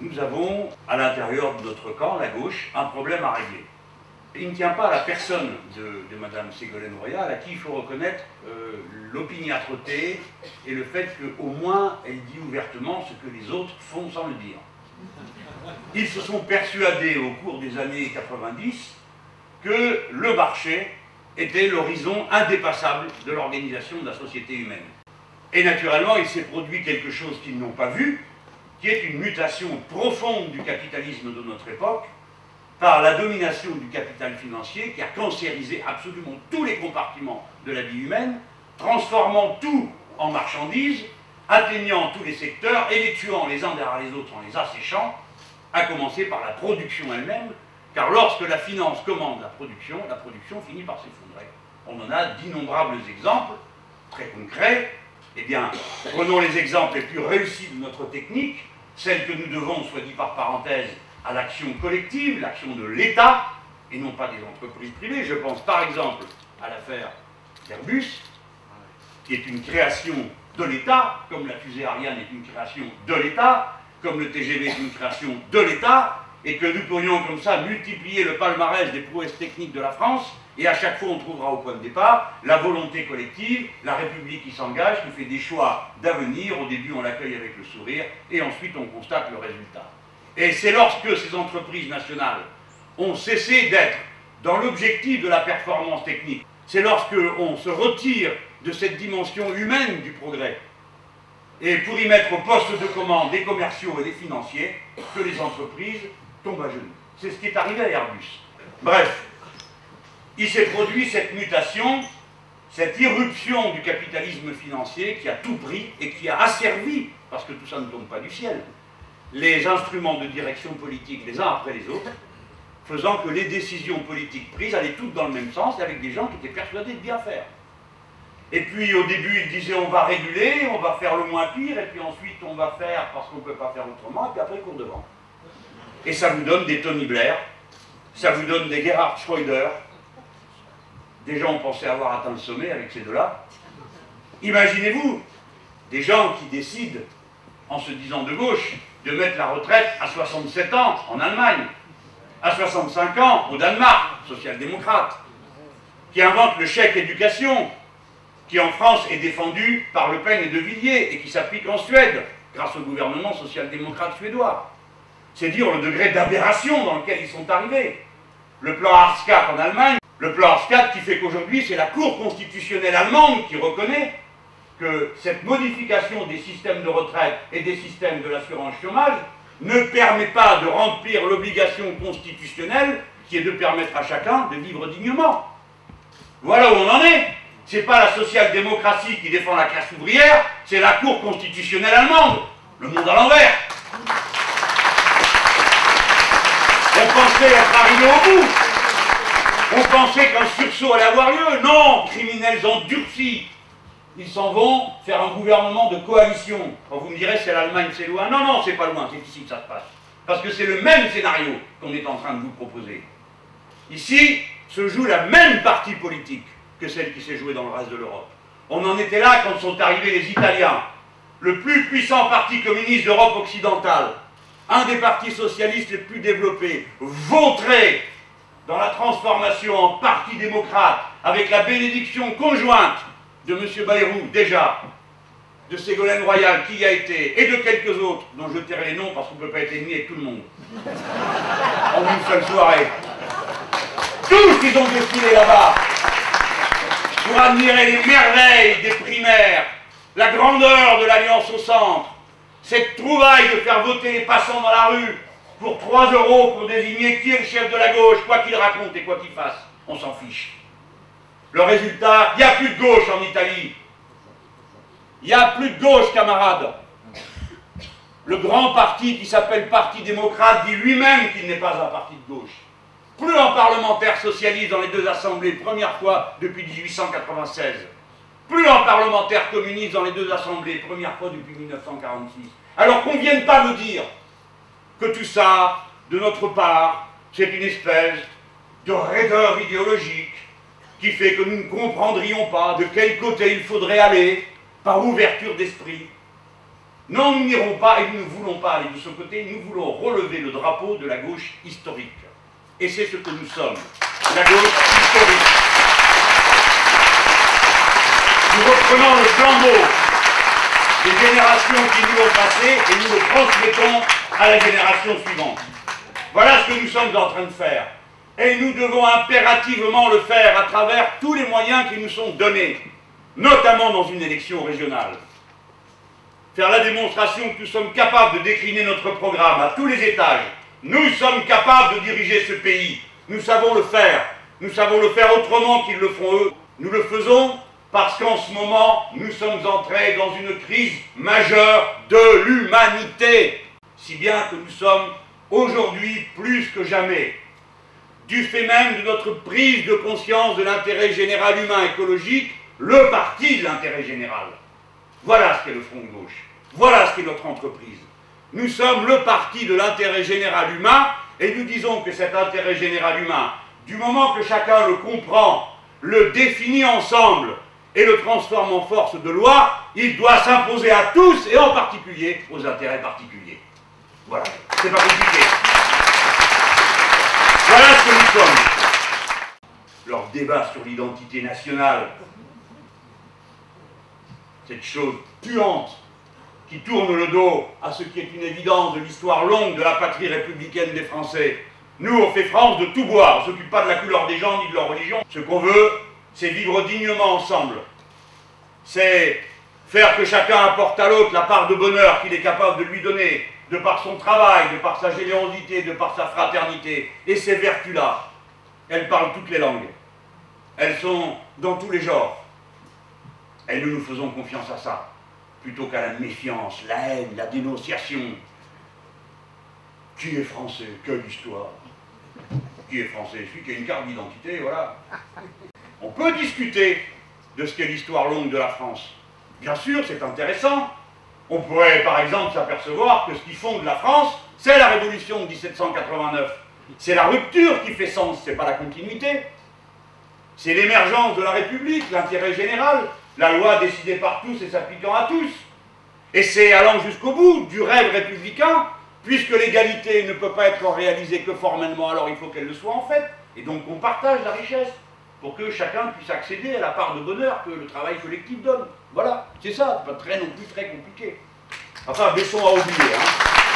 nous avons, à l'intérieur de notre camp, la gauche, un problème à régler. Il ne tient pas à la personne de Mme Ségolène Royal, à qui il faut reconnaître l'opiniâtreté et le fait qu'au moins elle dit ouvertement ce que les autres font sans le dire. Ils se sont persuadés au cours des années 90 que le marché était l'horizon indépassable de l'organisation de la société humaine. Et naturellement, il s'est produit quelque chose qu'ils n'ont pas vu, qui est une mutation profonde du capitalisme de notre époque, par la domination du capital financier qui a cancérisé absolument tous les compartiments de la vie humaine, transformant tout en marchandises, atteignant tous les secteurs et les tuant les uns derrière les autres en les asséchant, à commencer par la production elle-même, car lorsque la finance commande la production finit par s'effondrer. On en a d'innombrables exemples, très concrets. Eh bien, prenons les exemples les plus réussis de notre technique, celle que nous devons, soit dit par parenthèse, à l'action collective, l'action de l'État, et non pas des entreprises privées. Je pense par exemple à l'affaire Airbus, qui est une création de l'État, comme la fusée Ariane est une création de l'État, comme le TGV est une création de l'État, et que nous pourrions comme ça multiplier le palmarès des prouesses techniques de la France, et à chaque fois on trouvera au point de départ la volonté collective, la République qui s'engage, qui fait des choix d'avenir. Au début on l'accueille avec le sourire, et ensuite on constate le résultat. Et c'est lorsque ces entreprises nationales ont cessé d'être dans l'objectif de la performance technique, c'est lorsqu'on se retire de cette dimension humaine du progrès, et pour y mettre au poste de commande des commerciaux et des financiers, que les entreprises tombent à genoux. C'est ce qui est arrivé à Airbus. Bref, il s'est produit cette mutation, cette irruption du capitalisme financier qui a tout pris et qui a asservi, parce que tout ça ne tombe pas du ciel, les instruments de direction politique les uns après les autres, faisant que les décisions politiques prises allaient toutes dans le même sens, avec des gens qui étaient persuadés de bien faire. Et puis au début, ils disaient on va réguler, on va faire le moins pire, et puis ensuite on va faire parce qu'on ne peut pas faire autrement, et puis après cours de vent. Et ça vous donne des Tony Blair, ça vous donne des Gerhard Schröder. Des gens ont pensé avoir atteint le sommet avec ces deux-là. Imaginez-vous, des gens qui décident, en se disant de gauche, de mettre la retraite à 67 ans en Allemagne, à 65 ans au Danemark, social-démocrate, qui inventent le chèque éducation, qui en France est défendu par Le Pen et De Villiers, et qui s'applique en Suède, grâce au gouvernement social-démocrate suédois. C'est dire le degré d'aberration dans lequel ils sont arrivés. Le plan Hartz-IV en Allemagne, le plan Hartz-IV qui fait qu'aujourd'hui c'est la Cour constitutionnelle allemande qui reconnaît que cette modification des systèmes de retraite et des systèmes de l'assurance chômage ne permet pas de remplir l'obligation constitutionnelle qui est de permettre à chacun de vivre dignement. Voilà où on en est. C'est pas la social-démocratie qui défend la classe ouvrière, c'est la Cour constitutionnelle allemande. Le monde à l'envers. On pensait être arrivé au bout. On pensait qu'un sursaut allait avoir lieu. Non, criminels endurcis. Ils s'en vont faire un gouvernement de coalition. Quand vous me direz c'est l'Allemagne, c'est loin. Non, non, c'est pas loin, c'est ici que ça se passe. Parce que c'est le même scénario qu'on est en train de vous proposer. Ici se joue la même partie politique que celle qui s'est jouée dans le reste de l'Europe. On en était là quand sont arrivés les Italiens, le plus puissant parti communiste d'Europe occidentale, un des partis socialistes les plus développés, vautré dans la transformation en parti démocrate, avec la bénédiction conjointe de M. Bayrou, déjà, de Ségolène Royal, qui y a été, et de quelques autres, dont je tairai les noms parce qu'on ne peut pas être ennemi avec tout le monde, en une seule soirée. Tous ils ont défilé là-bas pour admirer les merveilles des primaires, la grandeur de l'Alliance au centre, cette trouvaille de faire voter les passants dans la rue pour 3 € pour désigner qui est le chef de la gauche, quoi qu'il raconte et quoi qu'il fasse. On s'en fiche. Le résultat, il n'y a plus de gauche en Italie. Il n'y a plus de gauche, camarades. Le grand parti qui s'appelle Parti démocrate dit lui-même qu'il n'est pas un parti de gauche. Plus un parlementaire socialiste dans les deux assemblées, première fois depuis 1896. Plus un parlementaire communiste dans les deux assemblées, première fois depuis 1946. Alors qu'on ne vienne pas me dire que tout ça, de notre part, c'est une espèce de raideur idéologique qui fait que nous ne comprendrions pas de quel côté il faudrait aller par ouverture d'esprit. Non, nous n'irons pas et nous ne voulons pas aller de ce côté, nous voulons relever le drapeau de la gauche historique. Et c'est ce que nous sommes, la gauche historique. Nous reprenons le flambeau des générations qui nous ont passé et nous le transmettons à la génération suivante. Voilà ce que nous sommes en train de faire. Et nous devons impérativement le faire à travers tous les moyens qui nous sont donnés, notamment dans une élection régionale. Faire la démonstration que nous sommes capables de décliner notre programme à tous les étages. Nous sommes capables de diriger ce pays. Nous savons le faire. Nous savons le faire autrement qu'ils le font eux. Nous le faisons parce qu'en ce moment, nous sommes entrés dans une crise majeure de l'humanité. Si bien que nous sommes aujourd'hui plus que jamais, du fait même de notre prise de conscience de l'intérêt général humain écologique, le parti de l'intérêt général. Voilà ce qu'est le Front de gauche. Voilà ce qu'est notre entreprise. Nous sommes le parti de l'intérêt général humain et nous disons que cet intérêt général humain, du moment que chacun le comprend, le définit ensemble et le transforme en force de loi, il doit s'imposer à tous et en particulier aux intérêts particuliers. Voilà, c'est pas compliqué. Voilà ce que nous sommes. Leur débat sur l'identité nationale, cette chose puante qui tourne le dos à ce qui est une évidence de l'histoire longue de la patrie républicaine des Français. Nous, on fait France de tout bois, on ne s'occupe pas de la couleur des gens ni de leur religion. Ce qu'on veut, c'est vivre dignement ensemble. C'est faire que chacun apporte à l'autre la part de bonheur qu'il est capable de lui donner, de par son travail, de par sa générosité, de par sa fraternité. Et ces vertus-là, elles parlent toutes les langues. Elles sont dans tous les genres. Et nous nous faisons confiance à ça, plutôt qu'à la méfiance, la haine, la dénonciation. Qui est français? Quelle histoire? Qui est français? Celui qui a une carte d'identité, voilà. On peut discuter de ce qu'est l'histoire longue de la France. Bien sûr, c'est intéressant. On pourrait, par exemple, s'apercevoir que ce qui fonde la France, c'est la Révolution de 1789. C'est la rupture qui fait sens, c'est pas la continuité. C'est l'émergence de la République, l'intérêt général, la loi décidée par tous et s'appliquant à tous. Et c'est allant jusqu'au bout du rêve républicain, puisque l'égalité ne peut pas être réalisée que formellement, alors il faut qu'elle le soit en fait. Et donc on partage la richesse, pour que chacun puisse accéder à la part de bonheur que le travail collectif donne. Voilà, c'est ça, c'est pas non plus très compliqué. Enfin, baissons à oublier, hein.